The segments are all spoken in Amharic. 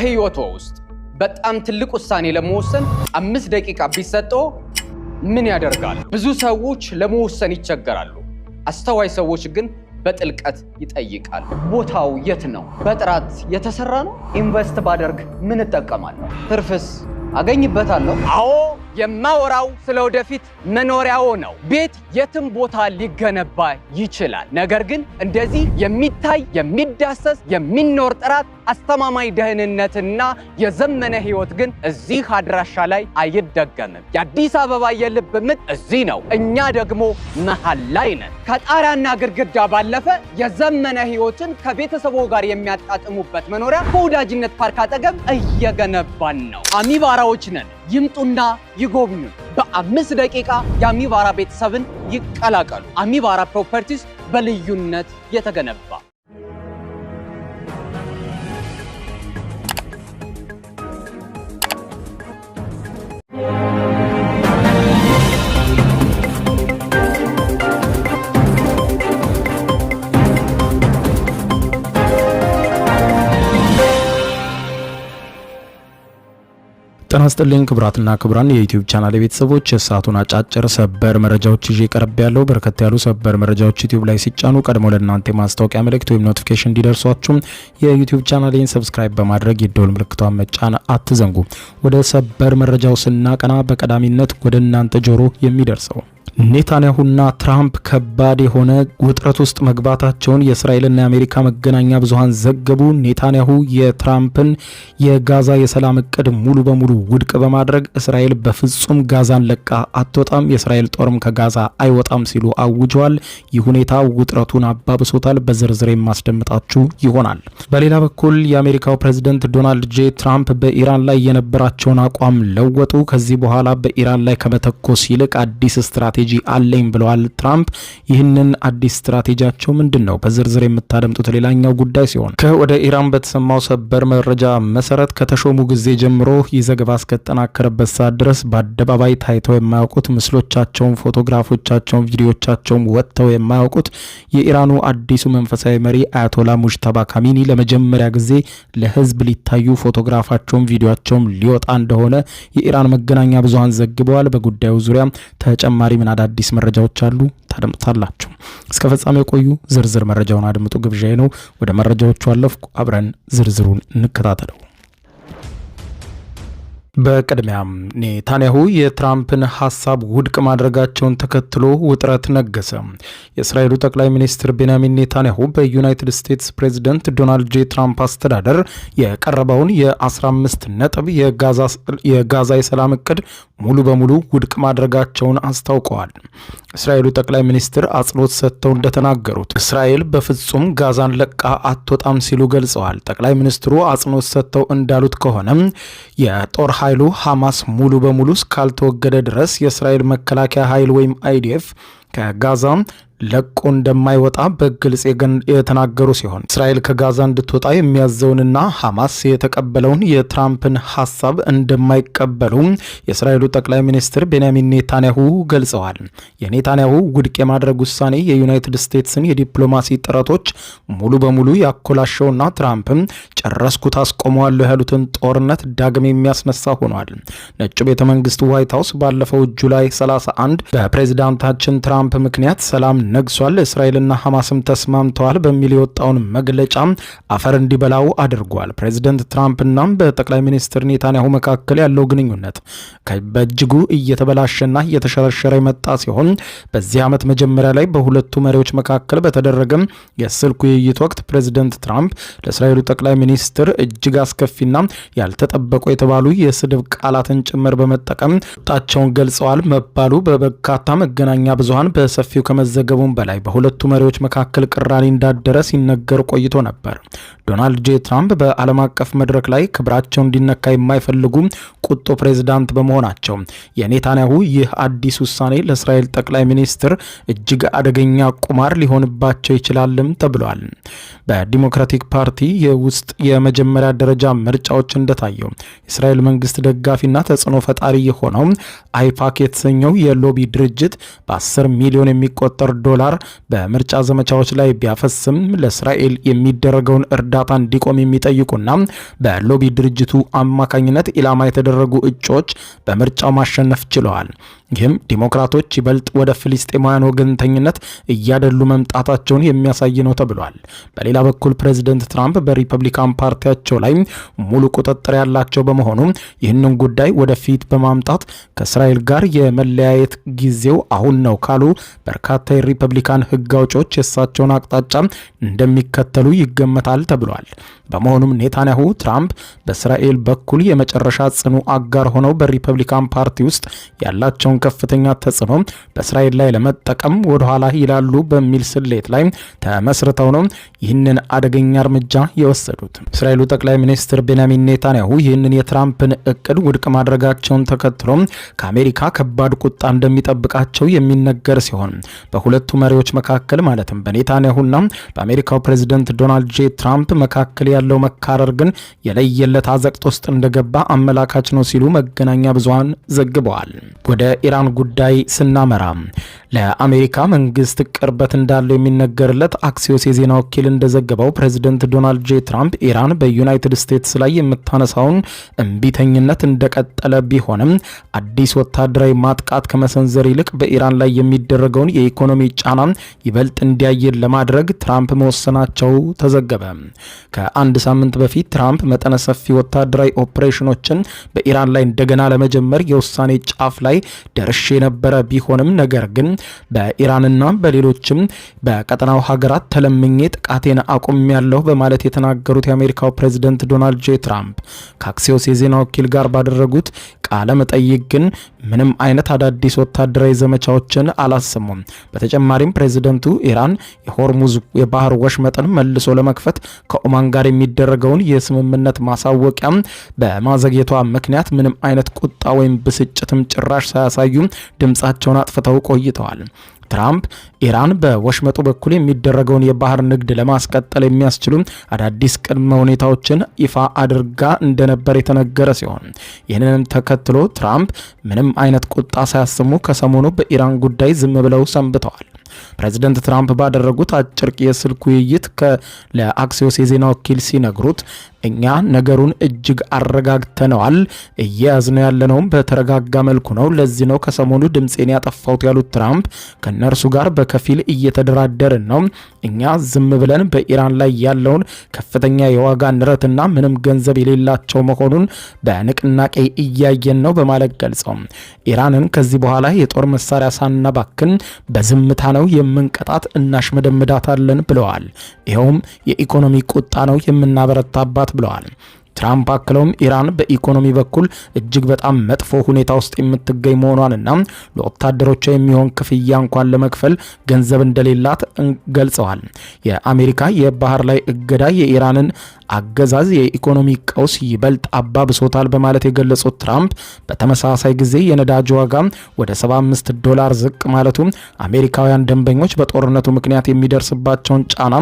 በህይወቶ ውስጥ በጣም ትልቅ ውሳኔ ለመወሰን 5 ደቂቃ ቢሰጠው ምን ያደርጋሉ? ብዙ ሰዎች ለመወሰን ይቸገራሉ። አስተዋይ ሰዎች ግን በጥልቀት ይጠይቃሉ። ቦታው የት ነው? በጥራት የተሰራ ነው? ኢንቨስት ባደርግ ምን እጠቀማለሁ? ትርፍስ አገኝበታለሁ? አዎ፣ የማወራው ስለወደፊት መኖሪያው ነው። ቤት የትም ቦታ ሊገነባ ይችላል። ነገር ግን እንደዚህ የሚታይ የሚዳሰስ የሚኖር ጥራት፣ አስተማማኝ ደህንነትና የዘመነ ህይወት ግን እዚህ አድራሻ ላይ አይደገምም። የአዲስ አበባ የልብ ምት እዚህ ነው። እኛ ደግሞ መሃል ላይ ነን። ከጣሪያና ግድግዳ ባለፈ የዘመነ ህይወትን ከቤተሰቦ ጋር የሚያጣጥሙበት መኖሪያ በወዳጅነት ፓርክ አጠገብ እየገነባን ነው። አሚባራዎች ነን። ይምጡና ይጎብኙ። በ5 ደቂቃ የአሚባራ ቤተሰብን ይቀላቀሉ። አሚባራ ፕሮፐርቲስ በልዩነት የተገነባ። ጤና ይስጥልኝ ክቡራትና ክቡራን የዩቲዩብ ቻናል ቤተሰቦች፣ የሰዓቱን አጫጭር ሰበር መረጃዎች ይዤ ቀርብ ያለው። በርከት ያሉ ሰበር መረጃዎች ዩቲዩብ ላይ ሲጫኑ ቀድሞ ለእናንተ ማስታወቂያ መልእክት ወይም ኖቲፊኬሽን እንዲደርሷችሁ የዩቲዩብ ቻናሌን ሰብስክራይብ በማድረግ የደወል ምልክቷን መጫን አትዘንጉ። ወደ ሰበር መረጃው ስናቀና በቀዳሚነት ወደ እናንተ ጆሮ የሚደርሰው ኔታንያሁና ትራምፕ ከባድ የሆነ ውጥረት ውስጥ መግባታቸውን የእስራኤልና የአሜሪካ መገናኛ ብዙሃን ዘገቡ። ኔታንያሁ የትራምፕን የጋዛ የሰላም እቅድ ሙሉ በሙሉ ውድቅ በማድረግ እስራኤል በፍጹም ጋዛን ለቃ አትወጣም፣ የእስራኤል ጦርም ከጋዛ አይወጣም ሲሉ አውጀዋል። ይህ ሁኔታ ውጥረቱን አባብሶታል። በዝርዝር የማስደምጣችሁ ይሆናል። በሌላ በኩል የአሜሪካው ፕሬዝዳንት ዶናልድ ጄ ትራምፕ በኢራን ላይ የነበራቸውን አቋም ለወጡ። ከዚህ በኋላ በኢራን ላይ ከመተኮስ ይልቅ አዲስ ስትራቴጂ አለኝ ብለዋል ትራምፕ። ይህንን አዲስ ስትራቴጂያቸው ምንድነው? በዝርዝር የምታደምጡት ሌላኛው ጉዳይ ሲሆን ከወደ ኢራን በተሰማው ሰበር መረጃ መሰረት ከተሾሙ ጊዜ ጀምሮ ይዘገባ እስከተጠናከረበት ሰዓት ድረስ በአደባባይ ታይተው የማያውቁት ምስሎቻቸውን፣ ፎቶግራፎቻቸውን፣ ቪዲዮቻቸውን ወጥተው የማያውቁት የኢራኑ አዲሱ መንፈሳዊ መሪ አያቶላ ሙጅተባ ካሚኒ ለመጀመሪያ ጊዜ ለህዝብ ሊታዩ ፎቶግራፋቸውን፣ ቪዲዮቻቸውን ሊወጣ እንደሆነ የኢራን መገናኛ ብዙሃን ዘግበዋል። በጉዳዩ ዙሪያ ተጨማሪ ምን አዳዲስ መረጃዎች አሉ? ታደምጣላችሁ። እስከ ፍጻሜው ቆዩ። ዝርዝር መረጃውን አድምጡ ግብዣዬ ነው። ወደ መረጃዎቹ አለፍኩ። አብረን ዝርዝሩን እንከታተለው። በቅድሚያም ኔታንያሁ የትራምፕን ሐሳብ ውድቅ ማድረጋቸውን ተከትሎ ውጥረት ነገሰ። የእስራኤሉ ጠቅላይ ሚኒስትር ቤንያሚን ኔታንያሁ በዩናይትድ ስቴትስ ፕሬዝዳንት ዶናልድ ጄ ትራምፕ አስተዳደር የቀረበውን የ15 ነጥብ የጋዛ የሰላም እቅድ ሙሉ በሙሉ ውድቅ ማድረጋቸውን አስታውቀዋል። እስራኤሉ ጠቅላይ ሚኒስትር አጽንኦት ሰጥተው እንደተናገሩት እስራኤል በፍጹም ጋዛን ለቃ አትወጣም ሲሉ ገልጸዋል። ጠቅላይ ሚኒስትሩ አጽንኦት ሰጥተው እንዳሉት ከሆነ የጦር ኃይሉ ሐማስ ሙሉ በሙሉ እስካልተወገደ ድረስ የእስራኤል መከላከያ ኃይል ወይም አይዲኤፍ ከጋዛ ለቆ እንደማይወጣ በግልጽ የተናገሩ ሲሆን እስራኤል ከጋዛ እንድትወጣ የሚያዘውንና ሐማስ የተቀበለውን የትራምፕን ሐሳብ እንደማይቀበሉ የእስራኤሉ ጠቅላይ ሚኒስትር ቤንያሚን ኔታንያሁ ገልጸዋል። የኔታንያሁ ውድቅ የማድረግ ውሳኔ የዩናይትድ ስቴትስን የዲፕሎማሲ ጥረቶች ሙሉ በሙሉ ያኮላሸውና ትራምፕም ጨረስኩት አስቆመዋለሁ ያሉትን ጦርነት ዳግም የሚያስነሳ ሆኗል። ነጩ ቤተ መንግስት ዋይት ሀውስ ባለፈው ጁላይ 31 በፕሬዝዳንታችን ትራምፕ ምክንያት ሰላም ነግሷል፣ እስራኤልና ሐማስም ተስማምተዋል በሚል የወጣውን መግለጫ አፈር እንዲበላው አድርጓል። ፕሬዝዳንት ትራምፕና በጠቅላይ ሚኒስትር ኔታንያሁ መካከል ያለው ግንኙነት በእጅጉ እየተበላሸና እየተሸረሸረ የመጣ ሲሆን በዚህ ዓመት መጀመሪያ ላይ በሁለቱ መሪዎች መካከል በተደረገ የስልክ ውይይት ወቅት ፕሬዝዳንት ትራምፕ ለእስራኤሉ ጠቅላይ ሚኒስትር እጅግ አስከፊና ያልተጠበቁ የተባሉ የስድብ ቃላትን ጭምር በመጠቀም ቁጣቸውን ገልጸዋል መባሉ በበርካታ መገናኛ ብዙሃን በሰፊው ከመዘገቡ በላይ በሁለቱ መሪዎች መካከል ቅራኔ እንዳደረ ሲነገር ቆይቶ ነበር። ዶናልድ ጄ ትራምፕ በዓለም አቀፍ መድረክ ላይ ክብራቸው እንዲነካ የማይፈልጉ ቁጡ ፕሬዝዳንት በመሆናቸው የኔታንያሁ ይህ አዲስ ውሳኔ ለእስራኤል ጠቅላይ ሚኒስትር እጅግ አደገኛ ቁማር ሊሆንባቸው ይችላልም ተብሏል። በዲሞክራቲክ ፓርቲ የውስጥ የመጀመሪያ ደረጃ ምርጫዎች እንደታየው የእስራኤል መንግስት ደጋፊና ተጽዕኖ ፈጣሪ የሆነው አይፓክ የተሰኘው የሎቢ ድርጅት በ10 ሚሊዮን የሚቆጠር ዶላር በምርጫ ዘመቻዎች ላይ ቢያፈስም ለእስራኤል የሚደረገውን እርዳታ እንዲቆም የሚጠይቁና በሎቢ ድርጅቱ አማካኝነት ኢላማ የተደረጉ እጩዎች በምርጫው ማሸነፍ ችለዋል። ይህም ዲሞክራቶች ይበልጥ ወደ ፍልስጤማውያን ወገንተኝነት እያደሉ መምጣታቸውን የሚያሳይ ነው ተብሏል። በሌላ በኩል ፕሬዚደንት ትራምፕ በሪፐብሊካን ፓርቲያቸው ላይ ሙሉ ቁጥጥር ያላቸው በመሆኑ ይህንን ጉዳይ ወደፊት በማምጣት ከእስራኤል ጋር የመለያየት ጊዜው አሁን ነው ካሉ በርካታ የሪፐብሊካን ሕግ አውጪዎች የእሳቸውን አቅጣጫ እንደሚከተሉ ይገመታል ተብሏል። በመሆኑም ኔታንያሁ ትራምፕ በእስራኤል በኩል የመጨረሻ ጽኑ አጋር ሆነው በሪፐብሊካን ፓርቲ ውስጥ ያላቸውን ከፍተኛ ተጽዕኖ በእስራኤል ላይ ለመጠቀም ወደኋላ ይላሉ በሚል ስሌት ላይ ተመስርተው ነው ይህንን አደገኛ እርምጃ የወሰዱት። እስራኤሉ ጠቅላይ ሚኒስትር ቤንያሚን ኔታንያሁ ይህንን የትራምፕን እቅድ ውድቅ ማድረጋቸውን ተከትሎ ከአሜሪካ ከባድ ቁጣ እንደሚጠብቃቸው የሚነገር ሲሆን በሁለቱ መሪዎች መካከል ማለትም በኔታንያሁና በአሜሪካው ፕሬዝዳንት ዶናልድ ጄ ትራምፕ መካከል ያለው መካረር ግን የለየለት አዘቅት ውስጥ እንደገባ አመላካች ነው ሲሉ መገናኛ ብዙሃን ዘግበዋል። ወደ ኢራን ጉዳይ ስናመራ ለአሜሪካ መንግስት ቅርበት እንዳለው የሚነገርለት አክሲዮስ የዜና ወኪል እንደዘገበው ፕሬዝዳንት ዶናልድ ጄ ትራምፕ ኢራን በዩናይትድ ስቴትስ ላይ የምታነሳውን እምቢተኝነት እንደቀጠለ ቢሆንም አዲስ ወታደራዊ ማጥቃት ከመሰንዘር ይልቅ በኢራን ላይ የሚደረገውን የኢኮኖሚ ጫና ይበልጥ እንዲያየል ለማድረግ ትራምፕ መወሰናቸው ተዘገበ። ከአንድ ሳምንት በፊት ትራምፕ መጠነ ሰፊ ወታደራዊ ኦፕሬሽኖችን በኢራን ላይ እንደገና ለመጀመር የውሳኔ ጫፍ ላይ ደርሼ የነበረ ቢሆንም ነገር ግን በኢራንና በሌሎችም በቀጠናው ሀገራት ተለምኜ ጥቃቴን አቁሜያለሁ በማለት የተናገሩት የአሜሪካው ፕሬዝዳንት ዶናልድ ጄ ትራምፕ ከአክሲዮስ የዜና ወኪል ጋር ባደረጉት ቃለ መጠይቅ ግን ምንም አይነት አዳዲስ ወታደራዊ ዘመቻዎችን አላሰሙም። በተጨማሪም ፕሬዝዳንቱ ኢራን የሆርሙዝ የባህር ወሽመጥን መልሶ ለመክፈት ከኦማን ጋር የሚደረገውን የስምምነት ማሳወቂያ በማዘግየቷ ምክንያት ምንም አይነት ቁጣ ወይም ብስጭትም ጭራሽ ሳያሳዩ ድምጻቸውን አጥፍተው ቆይተዋል። ትራምፕ ኢራን በወሽመጡ በኩል የሚደረገውን የባህር ንግድ ለማስቀጠል የሚያስችሉ አዳዲስ ቅድመ ሁኔታዎችን ይፋ አድርጋ እንደነበር የተነገረ ሲሆን ይህንንም ተከትሎ ትራምፕ ምንም አይነት ቁጣ ሳያሰሙ ከሰሞኑ በኢራን ጉዳይ ዝም ብለው ሰንብተዋል። ፕሬዚደንት ትራምፕ ባደረጉት አጭር የስልክ ውይይት ለአክሲዮስ የዜና ወኪል ሲነግሩት እኛ ነገሩን እጅግ አረጋግተነዋል፣ እየያዝነው ያለነውም በተረጋጋ መልኩ ነው። ለዚህ ነው ከሰሞኑ ድምፄን ያጠፋሁት ያሉት ትራምፕ ከነርሱ ጋር በከፊል እየተደራደርን ነው። እኛ ዝም ብለን በኢራን ላይ ያለውን ከፍተኛ የዋጋ ንረትና ምንም ገንዘብ የሌላቸው መሆኑን በንቅናቄ እያየን ነው በማለት ገልጸው ኢራንን ከዚህ በኋላ የጦር መሳሪያ ሳናባክን በዝምታ ነው የምንቀጣት፣ እናሽመደምዳታለን ብለዋል። ይኸውም የኢኮኖሚ ቁጣ ነው የምናበረታባት ብለዋል። ትራምፕ አክለውም ኢራን በኢኮኖሚ በኩል እጅግ በጣም መጥፎ ሁኔታ ውስጥ የምትገኝ መሆኗንና ለወታደሮቿ የሚሆን ክፍያ እንኳን ለመክፈል ገንዘብ እንደሌላት ገልጸዋል። የአሜሪካ የባህር ላይ እገዳ የኢራንን አገዛዝ የኢኮኖሚ ቀውስ ይበልጥ አባብሶታል በማለት የገለጹት ትራምፕ በተመሳሳይ ጊዜ የነዳጅ ዋጋ ወደ $75 ዝቅ ማለቱ አሜሪካውያን ደንበኞች በጦርነቱ ምክንያት የሚደርስባቸውን ጫና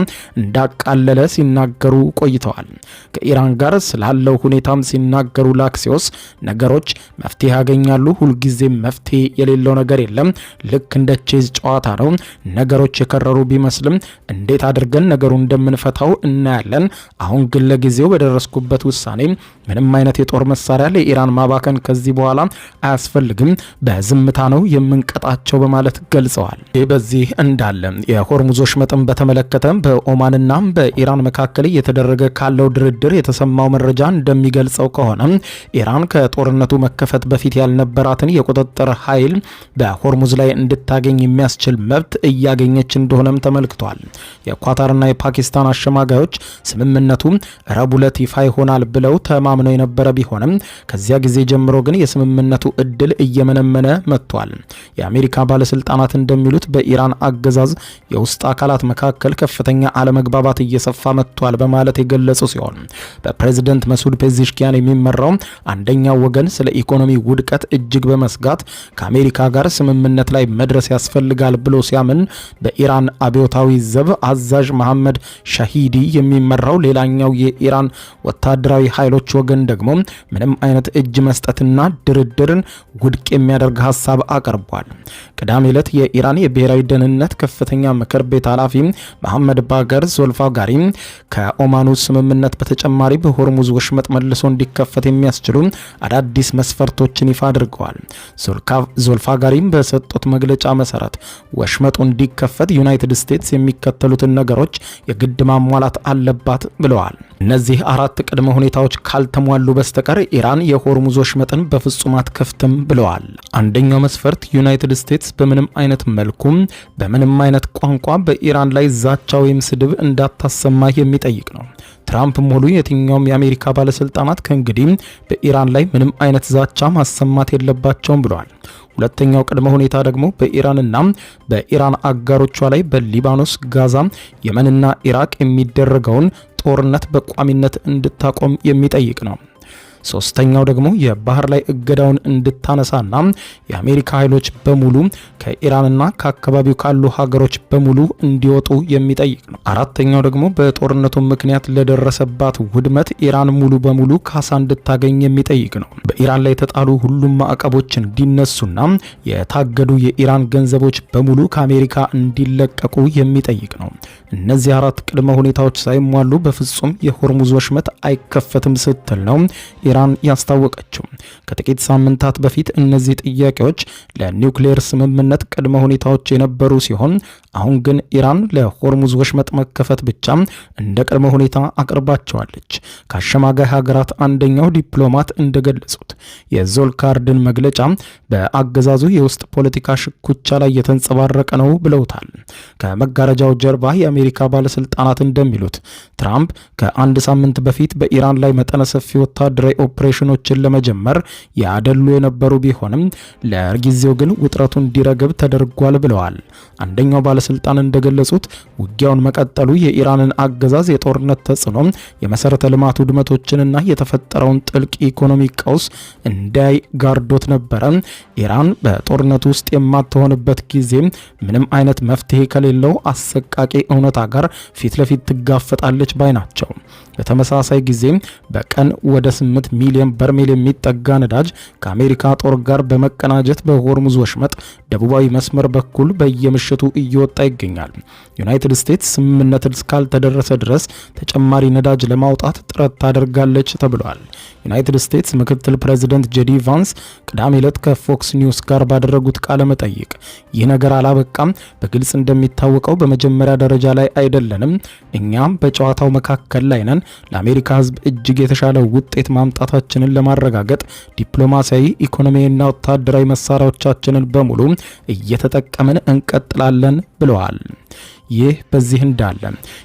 እንዳቃለለ ሲናገሩ ቆይተዋል። ከኢራን ጋር ስላለው ሁኔታም ሲናገሩ ለአክሲዮስ ነገሮች መፍትሄ ያገኛሉ፣ ሁልጊዜም መፍትሄ የሌለው ነገር የለም፣ ልክ እንደ ቼዝ ጨዋታ ነው። ነገሮች የከረሩ ቢመስልም እንዴት አድርገን ነገሩን እንደምንፈታው እናያለን። አሁን ግን ለጊዜው በደረስኩበት ውሳኔ ምንም አይነት የጦር መሳሪያ ለኢራን ማባከን ከዚህ በኋላ አያስፈልግም፣ በዝምታ ነው የምንቀጣቸው በማለት ገልጸዋል። ይህ በዚህ እንዳለ የሆርሙዝ ወሽመጥን በተመለከተ በኦማንና በኢራን መካከል እየተደረገ ካለው ድርድር የተሰማው መረጃ እንደሚገልጸው ከሆነ ኢራን ከጦርነቱ መከፈት በፊት ያልነበራትን የቁጥጥር ኃይል በሆርሙዝ ላይ እንድታገኝ የሚያስችል መብት እያገኘች እንደሆነም ተመልክቷል። የኳታርና የፓኪስታን አሸማጋዮች ስምምነቱ ረቡዕ ዕለት ይፋ ይሆናል ብለው ተማምነው የነበረ ቢሆንም ከዚያ ጊዜ ጀምሮ ግን የስምምነቱ እድል እየመነመነ መጥቷል። የአሜሪካ ባለስልጣናት እንደሚሉት በኢራን አገዛዝ የውስጥ አካላት መካከል ከፍተኛ አለመግባባት እየሰፋ መጥቷል በማለት የገለጹ ሲሆን በፕሬዝዳንት ፕሬዝዳንት መሱድ ፔዜሽኪያን የሚመራው አንደኛው ወገን ስለ ኢኮኖሚ ውድቀት እጅግ በመስጋት ከአሜሪካ ጋር ስምምነት ላይ መድረስ ያስፈልጋል ብሎ ሲያምን፣ በኢራን አብዮታዊ ዘብ አዛዥ መሐመድ ሻሂዲ የሚመራው ሌላኛው የኢራን ወታደራዊ ኃይሎች ወገን ደግሞ ምንም አይነት እጅ መስጠትና ድርድርን ውድቅ የሚያደርግ ሀሳብ አቅርቧል። ቅዳሜ ዕለት የኢራን የብሔራዊ ደህንነት ከፍተኛ ምክር ቤት ኃላፊ መሐመድ ባገር ዞልፋጋሪ ከኦማኑ ስምምነት በተጨማሪ በሆርሙዝ ወሽመጥ መልሶ እንዲከፈት የሚያስችሉ አዳዲስ መስፈርቶችን ይፋ አድርገዋል። ዞልፋጋሪም በሰጡት መግለጫ መሰረት ወሽመጡ እንዲከፈት ዩናይትድ ስቴትስ የሚከተሉትን ነገሮች የግድ ማሟላት አለባት ብለዋል። እነዚህ አራት ቅድመ ሁኔታዎች ካልተሟሉ በስተቀር ኢራን የሆርሙዝ ወሽመጥን በፍጹም አትከፍትም ብለዋል። አንደኛው መስፈርት ዩናይትድ ስቴትስ በምንም አይነት መልኩም በምንም አይነት ቋንቋ በኢራን ላይ ዛቻ ወይም ስድብ እንዳታሰማ የሚጠይቅ ነው። ትራምፕም ሆኑ የትኛውም የአሜሪካ ባለስልጣናት ከእንግዲህ በኢራን ላይ ምንም አይነት ዛቻ ማሰማት የለባቸውም ብለዋል። ሁለተኛው ቅድመ ሁኔታ ደግሞ በኢራንና በኢራን አጋሮቿ ላይ በሊባኖስ፣ ጋዛ፣ የመንና ኢራቅ የሚደረገውን ጦርነት በቋሚነት እንድታቆም የሚጠይቅ ነው። ሶስተኛው ደግሞ የባህር ላይ እገዳውን እንድታነሳና የአሜሪካ ኃይሎች በሙሉ ከኢራንና ከአካባቢው ካሉ ሀገሮች በሙሉ እንዲወጡ የሚጠይቅ ነው። አራተኛው ደግሞ በጦርነቱ ምክንያት ለደረሰባት ውድመት ኢራን ሙሉ በሙሉ ካሳ እንድታገኝ የሚጠይቅ ነው። በኢራን ላይ የተጣሉ ሁሉም ማዕቀቦች እንዲነሱና የታገዱ የኢራን ገንዘቦች በሙሉ ከአሜሪካ እንዲለቀቁ የሚጠይቅ ነው። እነዚህ አራት ቅድመ ሁኔታዎች ሳይሟሉ በፍጹም የሆርሙዝ ወሽመጥ አይከፈትም ስትል ነው ኢራን ያስታወቀችው። ከጥቂት ሳምንታት በፊት እነዚህ ጥያቄዎች ለኒውክሌር ስምምነት ቅድመ ሁኔታዎች የነበሩ ሲሆን አሁን ግን ኢራን ለሆርሙዝ ወሽመጥ መከፈት ብቻ እንደ ቅድመ ሁኔታ አቅርባቸዋለች። ከአሸማጋይ ሀገራት አንደኛው ዲፕሎማት እንደገለጹት የዞልካርድን መግለጫ በአገዛዙ የውስጥ ፖለቲካ ሽኩቻ ላይ የተንጸባረቀ ነው ብለውታል። ከመጋረጃው ጀርባ የአሜሪካ ባለስልጣናት እንደሚሉት ትራምፕ ከአንድ ሳምንት በፊት በኢራን ላይ መጠነ ሰፊ ወታደራዊ ኦፕሬሽኖችን ለመጀመር ያደሉ የነበሩ ቢሆንም ለጊዜው ግን ውጥረቱ እንዲረግብ ተደርጓል ብለዋል። አንደኛው ባለስልጣን እንደገለጹት ውጊያውን መቀጠሉ የኢራንን አገዛዝ የጦርነት ተጽዕኖ፣ የመሰረተ ልማት ውድመቶችንና የተፈጠረውን ጥልቅ ኢኮኖሚ ቀውስ እንዳይ ጋርዶት ነበረ። ኢራን በጦርነቱ ውስጥ የማትሆንበት ጊዜ ምንም አይነት መፍትሄ ከሌለው አሰቃቂ እውነታ ጋር ፊት ለፊት ትጋፈጣለች ባይ ናቸው። በተመሳሳይ ጊዜ በቀን ወደ 8 ሚሊዮን በርሜል የሚጠጋ ነዳጅ ከአሜሪካ ጦር ጋር በመቀናጀት በሆርሙዝ ወሽመጥ ደቡባዊ መስመር በኩል በየምሽቱ እየወጣ ይገኛል። ዩናይትድ ስቴትስ ስምምነት እስካልተደረሰ ድረስ ተጨማሪ ነዳጅ ለማውጣት ጥረት ታደርጋለች ተብሏል። ዩናይትድ ስቴትስ ምክትል ፕሬዚደንት ጄዲ ቫንስ ቅዳሜ ዕለት ከፎክስ ኒውስ ጋር ባደረጉት ቃለ መጠይቅ ይህ ነገር አላበቃም፣ በግልጽ እንደሚታወቀው በመጀመሪያ ደረጃ ላይ አይደለንም፣ እኛም በጨዋታው መካከል ላይ ነን። ለአሜሪካ ሕዝብ እጅግ የተሻለ ውጤት ማምጣታችንን ለማረጋገጥ ዲፕሎማሲያዊ፣ ኢኮኖሚያዊና ወታደራዊ መሳሪያዎቻችንን በሙሉ እየተጠቀምን እንቀጥላለን ብለዋል። ይህ በዚህ እንዳለ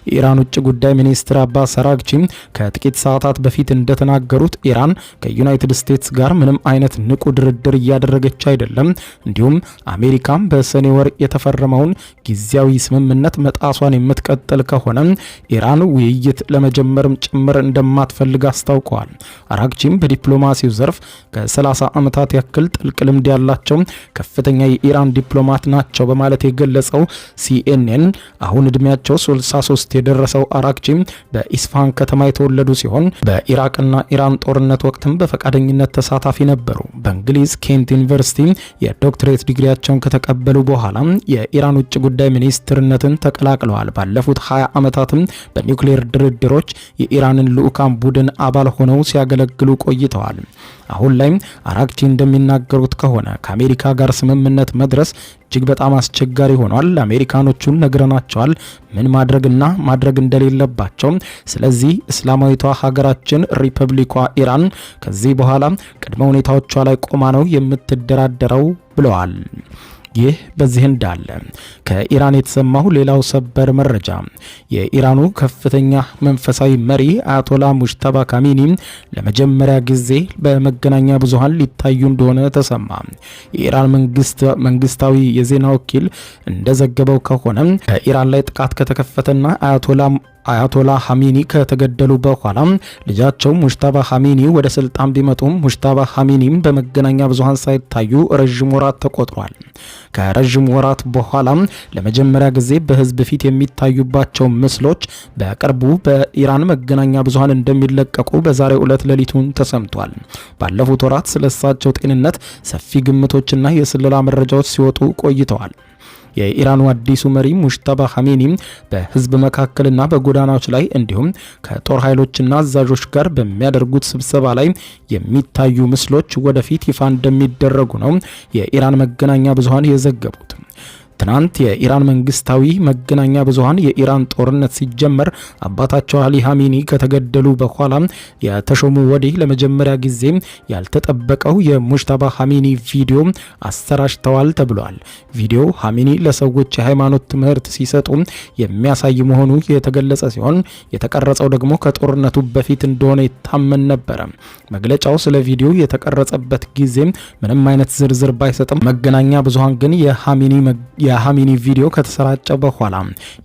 የኢራን ውጭ ጉዳይ ሚኒስትር አባስ አራግቺ ከጥቂት ሰዓታት በፊት እንደተናገሩት ኢራን ከዩናይትድ ስቴትስ ጋር ምንም አይነት ንቁ ድርድር እያደረገች አይደለም፣ እንዲሁም አሜሪካም በሰኔ ወር የተፈረመውን ጊዜያዊ ስምምነት መጣሷን የምትቀጥል ከሆነ ኢራን ውይይት ለመጀመርም ጭምር እንደማትፈልግ አስታውቀዋል። አራግቺም በዲፕሎማሲው ዘርፍ ከ30 ዓመታት ያክል ጥልቅ ልምድ ያላቸው ከፍተኛ የኢራን ዲፕሎማት ናቸው በማለት የገለጸው ሲኤንኤን አሁን እድሜያቸው 63 የደረሰው አራግቺ በኢስፋሃን ከተማ የተወለዱ ሲሆን በኢራቅና ኢራን ጦርነት ወቅትም በፈቃደኝነት ተሳታፊ ነበሩ። በእንግሊዝ ኬንት ዩኒቨርሲቲ የዶክትሬት ዲግሪያቸውን ከተቀበሉ በኋላ የኢራን ውጭ ጉዳይ ሚኒስትርነትን ተቀላቅለዋል። ባለፉት 20 ዓመታትም በኒውክሌር ድርድሮች የኢራንን ልዑካን ቡድን አባል ሆነው ሲያገለግሉ ቆይተዋል። አሁን ላይ አራግቺ እንደሚናገሩት ከሆነ ከአሜሪካ ጋር ስምምነት መድረስ እጅግ በጣም አስቸጋሪ ሆኗል። አሜሪካኖቹን ነግረናቸዋል ምን ማድረግና ማድረግ እንደሌለባቸው። ስለዚህ እስላማዊቷ ሀገራችን ሪፐብሊኳ ኢራን ከዚህ በኋላ ቅድመ ሁኔታዎቿ ላይ ቆማ ነው የምትደራደረው ብለዋል። ይህ በዚህ እንዳለ ከኢራን የተሰማው ሌላው ሰበር መረጃ የኢራኑ ከፍተኛ መንፈሳዊ መሪ አያቶላ ሙጅተባ ካሚኒ ለመጀመሪያ ጊዜ በመገናኛ ብዙሃን ሊታዩ እንደሆነ ተሰማ። የኢራን መንግስታዊ የዜና ወኪል እንደዘገበው ከሆነ በኢራን ላይ ጥቃት ከተከፈተና አያቶላ አያቶላ ሐሚኒ ከተገደሉ በኋላ ልጃቸው ሙጅተባ ሐሚኒ ወደ ስልጣን ቢመጡም ሙጅተባ ሐሚኒም በመገናኛ ብዙሃን ሳይታዩ ረጅም ወራት ተቆጥሯል። ከረጅም ወራት በኋላ ለመጀመሪያ ጊዜ በህዝብ ፊት የሚታዩባቸው ምስሎች በቅርቡ በኢራን መገናኛ ብዙሃን እንደሚለቀቁ በዛሬው ዕለት ሌሊቱን ተሰምቷል። ባለፉት ወራት ስለሳቸው ጤንነት ሰፊ ግምቶችና የስለላ መረጃዎች ሲወጡ ቆይተዋል። የኢራኑ አዲሱ መሪ ሙጅተባ ሐሚኒ በህዝብ መካከልና በጎዳናዎች ላይ እንዲሁም ከጦር ኃይሎችና አዛዦች ጋር በሚያደርጉት ስብሰባ ላይ የሚታዩ ምስሎች ወደፊት ይፋ እንደሚደረጉ ነው የኢራን መገናኛ ብዙሃን የዘገቡት። ትናንት የኢራን መንግስታዊ መገናኛ ብዙሃን የኢራን ጦርነት ሲጀመር አባታቸው አሊ ሐሚኒ ከተገደሉ በኋላ የተሾሙ ወዲህ ለመጀመሪያ ጊዜ ያልተጠበቀው የሙጅተባ ሐሚኒ ቪዲዮ አሰራጭተዋል ተብሏል። ቪዲዮ ሐሚኒ ለሰዎች የሃይማኖት ትምህርት ሲሰጡ የሚያሳይ መሆኑ የተገለጸ ሲሆን የተቀረጸው ደግሞ ከጦርነቱ በፊት እንደሆነ ይታመን ነበረ። መግለጫው ስለ ቪዲዮ የተቀረጸበት ጊዜ ምንም አይነት ዝርዝር ባይሰጥም መገናኛ ብዙሃን ግን የሐሚኒ ቪዲዮ ከተሰራጨ በኋላ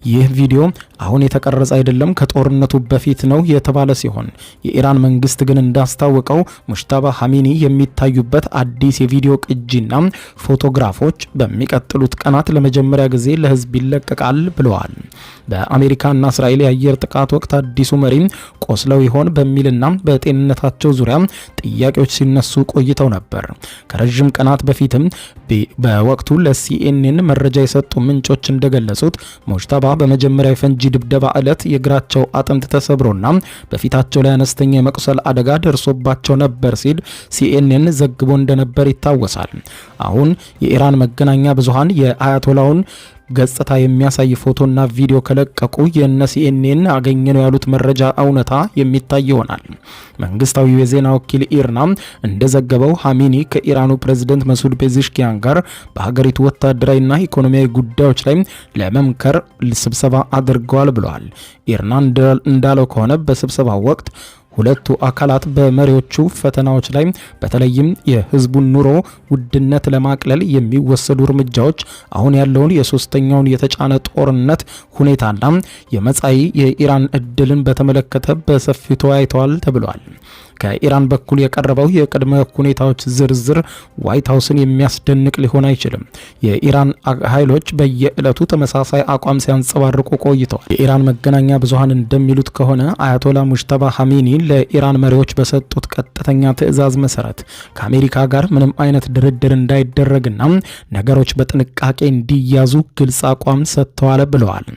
ይህ ቪዲዮ አሁን የተቀረጸ አይደለም ከጦርነቱ በፊት ነው የተባለ ሲሆን የኢራን መንግስት ግን እንዳስታወቀው ሙጅተባ ሐሚኒ የሚታዩበት አዲስ የቪዲዮ ቅጂና ፎቶግራፎች በሚቀጥሉት ቀናት ለመጀመሪያ ጊዜ ለህዝብ ይለቀቃል ብለዋል። በአሜሪካና እስራኤል የአየር ጥቃት ወቅት አዲሱ መሪ ቆስለው ይሆን በሚልና በጤንነታቸው ዙሪያ ጥያቄዎች ሲነሱ ቆይተው ነበር። ከረጅም ቀናት በፊትም በወቅቱ ለሲኤንኤን መረጃ የሰጡ ምንጮች እንደገለጹት ሙጅተባ በመጀመሪያ የፈንጂ ድብደባ ዕለት የእግራቸው አጥንት ተሰብሮና በፊታቸው ላይ አነስተኛ የመቁሰል አደጋ ደርሶባቸው ነበር ሲል ሲኤንኤን ዘግቦ እንደነበር ይታወሳል። አሁን የኢራን መገናኛ ብዙሃን የአያቶላውን ገጽታ የሚያሳይ ፎቶና ቪዲዮ ከለቀቁ የነ ሲኤንኤን አገኘነው ያሉት መረጃ እውነታ የሚታይ ይሆናል። መንግስታዊው የዜና ወኪል ኢርና እንደዘገበው ሐሚኒ ከኢራኑ ፕሬዝዳንት መሱድ ፔዜሽኪያን ጋር በሀገሪቱ ወታደራዊና ኢኮኖሚያዊ ጉዳዮች ላይ ለመምከር ስብሰባ አድርገዋል ብለዋል። ኢርና እንዳለው ከሆነ በስብሰባው ወቅት ሁለቱ አካላት በመሪዎቹ ፈተናዎች ላይ በተለይም የህዝቡን ኑሮ ውድነት ለማቅለል የሚወሰዱ እርምጃዎች፣ አሁን ያለውን የሶስተኛውን የተጫነ ጦርነት ሁኔታና የመጻኢ የኢራን እድልን በተመለከተ በሰፊው ተወያይተዋል ተብሏል። ከኢራን በኩል የቀረበው የቅድመ ሁኔታዎች ዝርዝር ዋይት ሃውስን የሚያስደንቅ ሊሆን አይችልም። የኢራን ኃይሎች በየዕለቱ ተመሳሳይ አቋም ሲያንጸባርቁ ቆይተዋል። የኢራን መገናኛ ብዙሃን እንደሚሉት ከሆነ አያቶላ ሙጅተባ ሐሚኒ ለኢራን መሪዎች በሰጡት ቀጥተኛ ትዕዛዝ መሰረት ከአሜሪካ ጋር ምንም አይነት ድርድር እንዳይደረግና ነገሮች በጥንቃቄ እንዲያዙ ግልጽ አቋም ሰጥተዋል ብለዋል።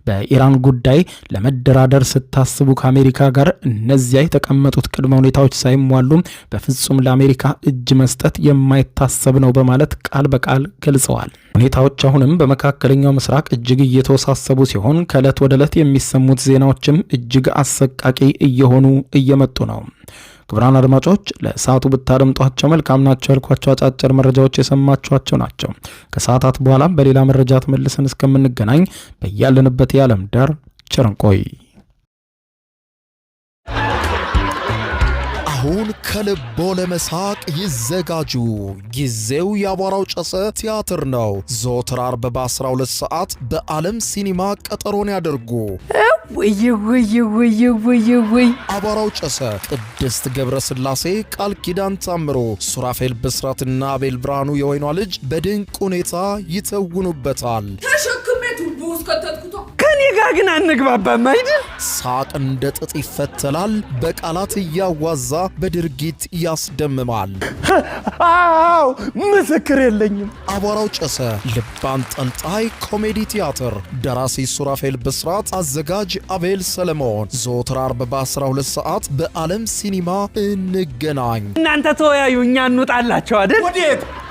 በኢራን ጉዳይ ለመደራደር ስታስቡ ከአሜሪካ ጋር እነዚያ የተቀመጡት ቅድመ ሁኔታዎች ሳይሟሉ በፍጹም ለአሜሪካ እጅ መስጠት የማይታሰብ ነው በማለት ቃል በቃል ገልጸዋል። ሁኔታዎች አሁንም በመካከለኛው ምስራቅ እጅግ እየተወሳሰቡ ሲሆን ከዕለት ወደ ዕለት የሚሰሙት ዜናዎችም እጅግ አሰቃቂ እየሆኑ እየመጡ ነው። ክቡራን አድማጮች ለሰዓቱ ብታደምጧቸው መልካም ናቸው ያልኳቸው አጫጭር መረጃዎች የሰማችኋቸው ናቸው። ከሰዓታት በኋላ በሌላ መረጃ ተመልሰን እስከምንገናኝ በያለንበት የዓለም ዳር ቸር እንቆይ። አሁን ከልቦ ለመሳቅ ይዘጋጁ። ጊዜው የአቧራው ጨሰ ቲያትር ነው። ዘወትር ዓርብ በ12 ሰዓት በዓለም ሲኒማ ቀጠሮን ያደርጉ። ወይ አቧራው ጨሰ ቅድስት ገብረ ሥላሴ፣ ቃል ኪዳን ታምሮ፣ ሱራፌል ብስራትና አቤል ብርሃኑ የወይኗ ልጅ በድንቅ ሁኔታ ይተውኑበታል። ከኔ ጋር ግን አንግባባም አይደል? ሳቅ እንደ ጥጥ ይፈተላል። በቃላት እያዋዛ በድርጊት ያስደምማል። አዎ ምስክር የለኝም። አቧራው ጨሰ ልብ አንጠልጣይ ኮሜዲ ቲያትር። ደራሲ ሱራፌል ብስራት፣ አዘጋጅ አቤል ሰለሞን። ዘወትር ዓርብ በ12 ሰዓት በዓለም ሲኒማ እንገናኝ። እናንተ ተወያዩ፣ እኛ እንውጣላቸው አይደል?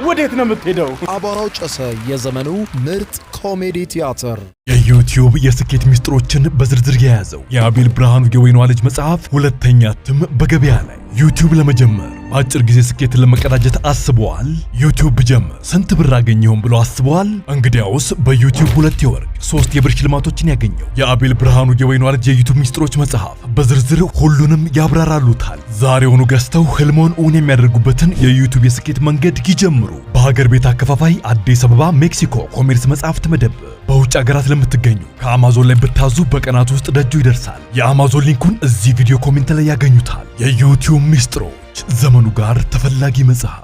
ወዴት ነው የምትሄደው? አቧራው ጨሰ የዘመኑ ምርጥ ኮሜዲ ቲያትር። የዩቲዩብ የስኬት ሚስጥሮችን በዝርዝር የያዘው የአቤል ብርሃኑ የወይኗ ልጅ መጽሐፍ ሁለተኛ እትም በገበያ ላይ። ዩቲዩብ ለመጀመር በአጭር ጊዜ ስኬትን ለመቀዳጀት አስበዋል? ዩቲዩብ ብጀምር ስንት ብር አገኘሁም ብሎ አስበዋል? እንግዲያውስ በዩቲዩብ 2 የወርቅ 3 የብር ሽልማቶችን ያገኘው የአቤል ብርሃኑ የወይኗ ልጅ የዩቲዩብ ሚስጥሮች መጽሐፍ በዝርዝር ሁሉንም ያብራራሉታል። ዛሬውኑ ገዝተው ህልሞን እውን የሚያደርጉበትን የዩቲዩብ የስኬት መንገድ ይጀምሩ። በሀገር ቤት አከፋፋይ አዲስ አበባ ሜክሲኮ ኮሜርስ መጽሐፍት መደብ። በውጭ ሀገራት ለምትገኙ ከአማዞን ላይ ብታዙ በቀናት ውስጥ ደጁ ይደርሳል። የአማዞን ሊንኩን እዚህ ቪዲዮ ኮሜንት ላይ ያገኙታል። የዩቲዩብ ሚስጥሮች ዘመኑ ጋር ተፈላጊ መጽሐፍ